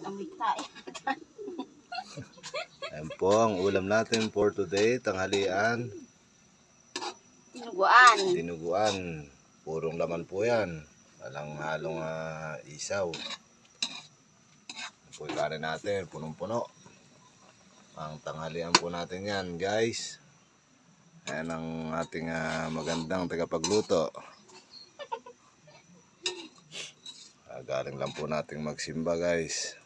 Amoy tayo. Ayan po ang ulam natin for today, tanghalian. Tinuguan. Dinuguan. Purong laman po yan. Walang halong isaw. Ito po yung kanin natin, punong-puno. Ang tanghalian po natin yan, guys. Ayan ang ating magandang tagapagluto. Galing lang po nating magsimba, guys.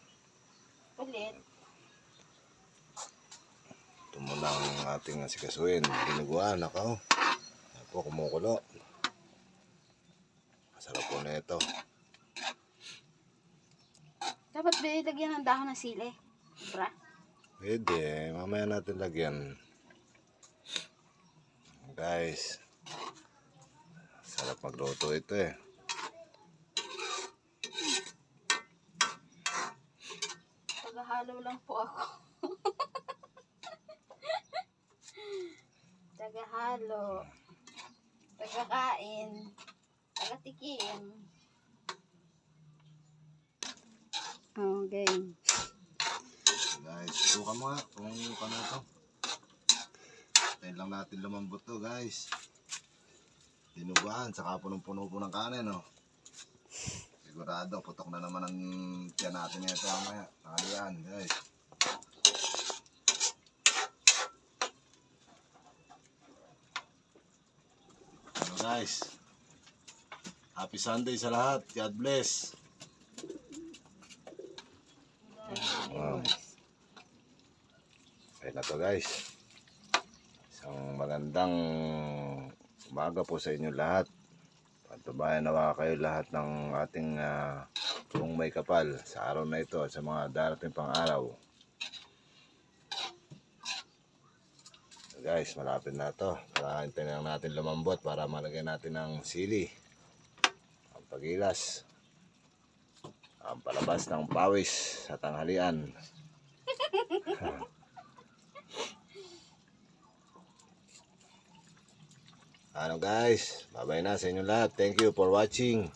Ulit. Ito muna ang ating sikasuin. Dinuguan, ako. Ayan po, kumukulo. Masarap po na ito. Dapat ba lagyan ng dahon ng sili? Sobra? Pwede, mamaya natin lagyan. Guys, sarap magluto ito eh. Tagahalo lang po ako. Tagahalo. Tagakain. Tagatikim. Okay. Guys, suka mo nga kung paano ito. Tayo lang natin lumambot to, guys. Dinuguan, saka punong-puno po ng kanin, no? Sigurado, putok na naman ang tiyan natin ito mamaya. Nakalian, guys. Ano, guys? Happy Sunday sa lahat. God bless. Wow. Ayun na to, guys. Isang magandang umaga po sa inyo lahat. Patubayan nawa kayo lahat ng ating kung may kapal sa araw na ito at sa mga darating pang araw. So guys, malapit na to. Hintayin lang natin lumambot para malagyan natin ng sili. Ang pagilas. Ang palabas ng pawis sa tanghalian. Ano guys, bye-bye na sa inyo lahat. Thank you for watching.